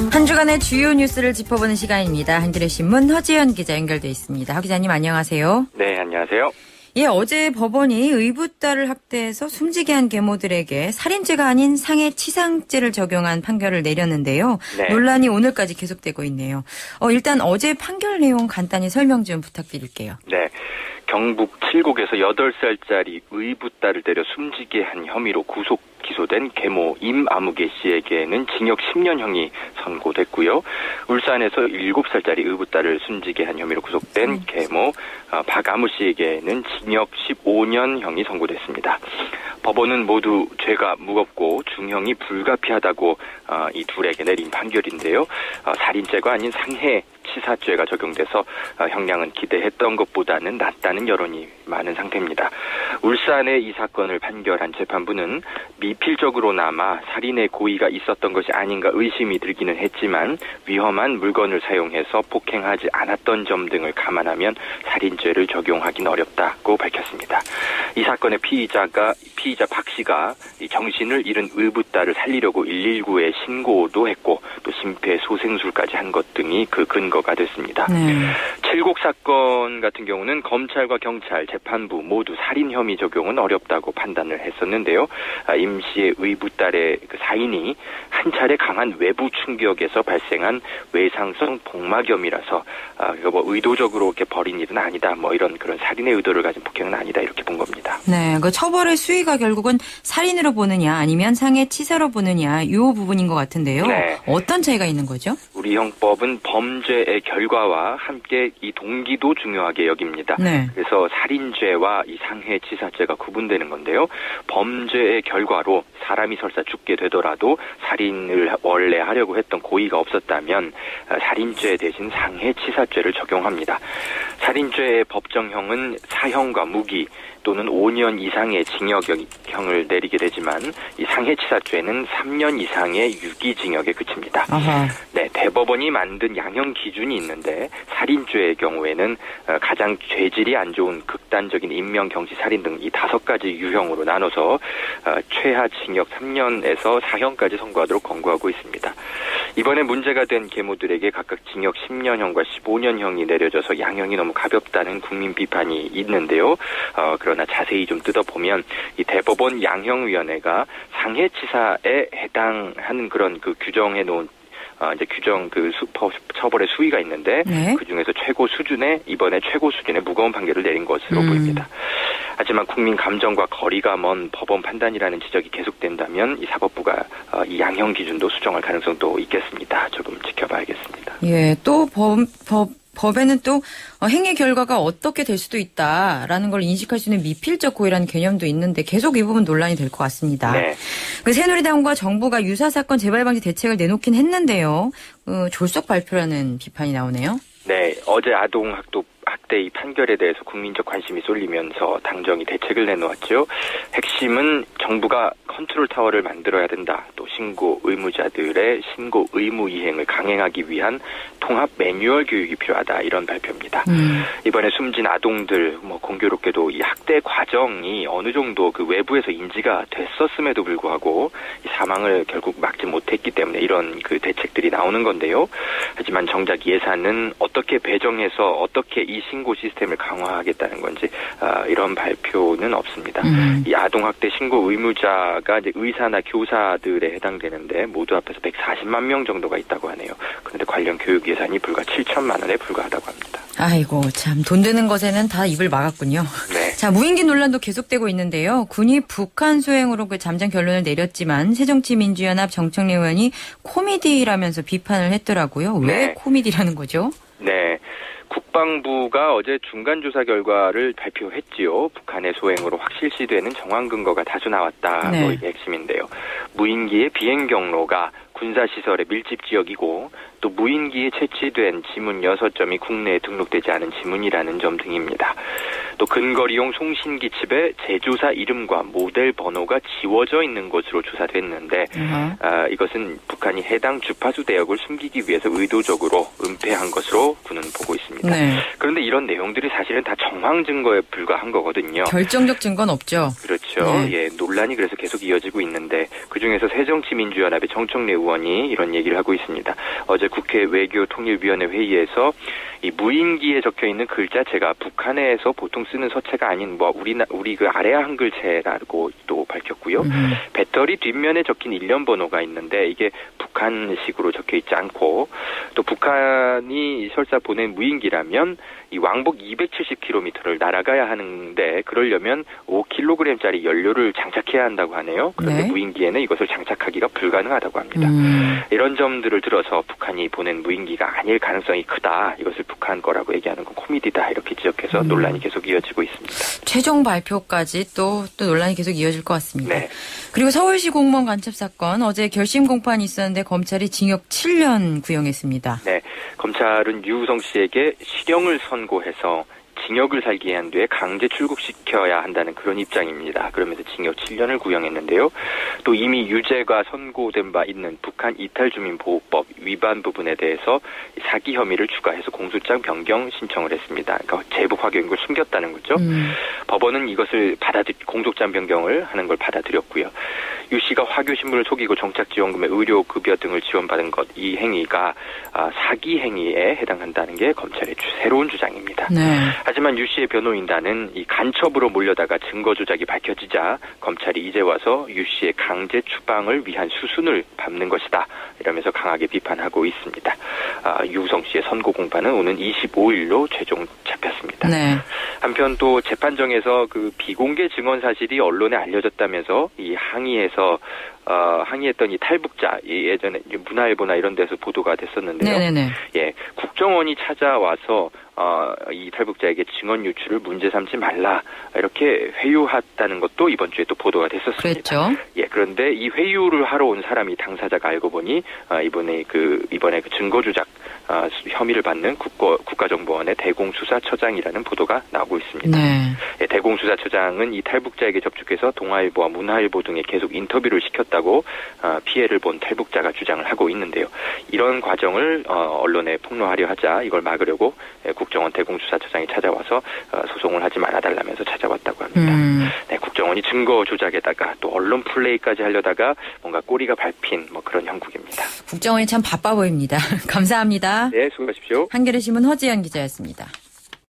한 주간의 주요 뉴스를 짚어보는 시간입니다. 한겨레 신문 허지연 기자 연결돼 있습니다. 허 기자님 안녕하세요. 네, 안녕하세요. 예, 어제 법원이 의붓딸을 학대해서 숨지게 한 계모들에게 살인죄가 아닌 상해치상죄를 적용한 판결을 내렸는데요. 네. 논란이 오늘까지 계속되고 있네요. 일단 어제 판결 내용 간단히 설명 좀 부탁드릴게요. 네. 경북 칠곡에서 8살짜리 의붓딸을 때려 숨지게 한 혐의로 구속 기소된 계모 임아무개 씨에게는 징역 10년형이 선고됐고요. 울산에서 7살짜리 의붓딸을 숨지게 한 혐의로 구속된 계모 박아무 씨에게는 징역 15년형이 선고됐습니다. 법원은 모두 죄가 무겁고 중형이 불가피하다고 이 둘에게 내린 판결인데요. 살인죄가 아닌 상해치사죄가 적용돼서 형량은 기대했던 것보다는 낮다는 여론이 많은 상태입니다. 울산의 이 사건을 판결한 재판부는 미필적으로나마 살인의 고의가 있었던 것이 아닌가 의심이 들기는 했지만 위험한 물건을 사용해서 폭행하지 않았던 점 등을 감안하면 살인죄를 적용하긴 어렵다고 밝혔습니다. 이 사건의 피의자 박 씨가 정신을 잃은 의붓딸을 살리려고 119에 신고도 했고 또 심폐소생술까지 한 것 등이 그 근거가 됐습니다. 칠곡 사건 같은 경우는 검찰과 경찰, 재판부 모두 살인 혐의 적용은 어렵다고 판단을 했었는데요. 임 씨의 의붓딸의 그 사인이 한 차례 강한 외부 충격에서 발생한 외상성 복막염이라서 의도적으로 이렇게 벌인 일은 아니다. 이런 그런 살인의 의도를 가진 폭행은 아니다. 이렇게 본 겁니다. 네, 그 처벌의 수위가 결국은 살인으로 보느냐 아니면 상해치사로 보느냐 이 부분인 것 같은데요. 네. 어떤 차이가 있는 거죠? 우리 형법은 범죄의 결과와 함께 이 동기도 중요하게 여깁니다. 네. 그래서 살인죄와 이 상해치사죄가 구분되는 건데요. 범죄의 결과로 사람이 설사 죽게 되더라도 살인을 원래 하려고 했던 고의가 없었다면 살인죄 대신 상해치사죄를 적용합니다. 살인죄의 법정형은 사형과 무기 또는 5년 이상의 징역형을 내리게 되지만 이 상해치사죄는 3년 이상의 유기징역에 그칩니다. 아하. 네, 대법원이 만든 양형 기준이 있는데 살인죄의 경우에는 가장 죄질이 안 좋은 극단적인 인명, 경시, 살인 등 이 5가지 유형으로 나눠서 최하 징역 3년에서 4형까지 선고하도록 권고하고 있습니다. 이번에 문제가 된 계모들에게 각각 징역 10년형과 15년형이 내려져서 양형이 너무 가볍다는 국민 비판이 있는데요. 그러나 자세히 좀 뜯어보면 이 대법원 양형위원회가 상해치사에 해당하는 그런 그 규정해 놓은 이제 규정 처벌의 수위가 있는데 네. 그 중에서 이번에 최고 수준의 무거운 판결을 내린 것으로 보입니다. 하지만 국민 감정과 거리가 먼 법원 판단이라는 지적이 계속된다면 이 사법부가 이 양형 기준도 수정할 가능성도 있겠습니다. 조금 지켜봐야겠습니다. 예, 또 법에는 또 행위 결과가 어떻게 될 수도 있다라는 걸 인식할 수 있는 미필적 고의라는 개념도 있는데 계속 이 부분 논란이 될 것 같습니다. 네. 그 새누리당과 정부가 유사 사건 재발 방지 대책을 내놓긴 했는데요. 졸속 발표라는 비판이 나오네요. 네, 어제 아동 학대 이 판결에 대해서 국민적 관심이 쏠리면서 당정이 대책을 내놓았죠. 핵심은 정부가 컨트롤 타워를 만들어야 된다. 또 신고 의무자들의 신고 의무 이행을 강행하기 위한 통합 매뉴얼 교육이 필요하다. 이런 발표입니다. 이번에 숨진 아동들 공교롭게도 이 학대 과정이 어느 정도 그 외부에서 인지가 됐었음에도 불구하고 이 사망을 결국 막지 못했기 때문에 이런 그 대책들이 나오는 건데요. 하지만 정작 예산은 어떻게 배정해서 어떻게 이 신고 시스템을 강화하겠다는 건지 이런 발표는 없습니다. 이 아동학대 신고 의무자가 이제 의사나 교사들에 해당되는데 모두 합해서 140만 명 정도가 있다고 하네요. 그런데 관련 교육 예산이 불과 7천만 원에 불과하다고 합니다. 아이고 참 돈 드는 것에는 다 입을 막았군요. 네. 자, 무인기 논란도 계속되고 있는데요. 군이 북한 수행으로 그 잠정 결론을 내렸지만 새정치민주연합 정청래 의원이 코미디라면서 비판을 했더라고요. 왜 네. 코미디라는 거죠? 네. 국방부가 어제 중간조사 결과를 발표했지요. 북한의 소행으로 확실시되는 정황 근거가 다수 나왔다. 네. 이게 핵심인데요. 무인기의 비행 경로가 군사시설의 밀집 지역이고 또 무인기에 채취된 지문 6점이 국내에 등록되지 않은 지문이라는 점 등입니다. 또 근거리용 송신기 칩에 제조사 이름과 모델 번호가 지워져 있는 것으로 조사됐는데 이것은 북한이 해당 주파수 대역을 숨기기 위해서 의도적으로 은폐한 것으로 군은 보고 있습니다. 네. 그런데 이런 내용들이 사실은 다 정황 증거에 불과한 거거든요. 결정적 증거는 없죠. 그렇죠. 그렇죠. 네. 예, 논란이 그래서 계속 이어지고 있는데 그중에서 새정치민주연합의 정청래 의원이 이런 얘기를 하고 있습니다. 어제 국회 외교통일위원회 회의에서 이 무인기에 적혀 있는 글자체가 북한에서 보통 쓰는 서체가 아닌 우리 그 아래아 한글체라고 또 밝혔고요. 배터리 뒷면에 적힌 일련 번호가 있는데 이게 북한식으로 적혀 있지 않고 또 북한이 설사 보낸 무인기라면 이 왕복 270km를 날아가야 하는데 그러려면 5kg짜리 연료를 장착해야 한다고 하네요. 그런데 네. 무인기에는 이것을 장착하기가 불가능하다고 합니다. 이런 점들을 들어서 북한이 보낸 무인기가 아닐 가능성이 크다. 이것을 북한 거라고 얘기하는 건 코미디다. 이렇게 지적해서 논란이 계속 이어지고 있습니다. 최종 발표까지 또 논란이 계속 이어질 것 같습니다. 네. 그리고 서울시 공무원 간첩 사건 어제 결심 공판이 있었는데 검찰이 징역 7년 구형했습니다. 네, 검찰은 유우성 씨에게 실형을 선고해서 징역을 살게 한 뒤에 강제 출국시켜야 한다는 그런 입장입니다. 그러면서 징역 7년을 구형했는데요. 또 이미 유죄가 선고된 바 있는 북한 이탈주민보호법 위반 부분에 대해서 사기 혐의를 추가해서 공소장 변경 신청을 했습니다. 그러니까 제복 확인인 걸 숨겼다는 거죠. 법원은 이것을 공소장 변경을 하는 걸 받아들였고요. 유 씨가 화교 신분을 속이고 정착지원금의 의료급여 등을 지원받은 것, 이 행위가 사기 행위에 해당한다는 게 검찰의 새로운 주장입니다. 네. 하지만 유 씨의 변호인단은 이 간첩으로 몰려다가 증거 조작이 밝혀지자 검찰이 이제 와서 유 씨의 강제 추방을 위한 수순을 밟는 것이다. 이러면서 강하게 비판하고 있습니다. 유우성 씨의 선고 공판은 오는 25일로 최종 잡혔습니다. 네. 한편 또 재판정에서 그 비공개 증언 사실이 언론에 알려졌다면서 이 항의했던 이 탈북자, 예전에 문화일보나 이런 데서 보도가 됐었는데요. 네네네. 예, 국정원이 찾아와서 이 탈북자에게 증언 유출을 문제 삼지 말라 이렇게 회유했다는 것도 이번 주에 또 보도가 됐었습니다. 그랬죠. 예, 그런데 이 회유를 하러 온 사람이 당사자가 알고 보니 이번에 그 증거 조작 혐의를 받는 국가정보원의 대공수사처장이라는 보도가 나오고 있습니다. 네. 예, 대공수사처장은 이 탈북자에게 접촉해서 동아일보와 문화일보 등에 계속 인터뷰를 시켰다고 피해를 본 탈북자가 주장을 하고 있는데요. 이런 과정을 언론에 폭로하려 하자 이걸 막으려고 국정원 대공수사처장이 찾아와서 소송을 하지 말아달라면서 찾아왔다고 합니다. 네, 국정원이 증거 조작에다가 또 언론 플레이까지 하려다가 뭔가 꼬리가 밟힌 그런 형국입니다. 국정원이 참 바빠 보입니다. 감사합니다. 네, 수고하십시오. 한겨레신문 허지연 기자였습니다.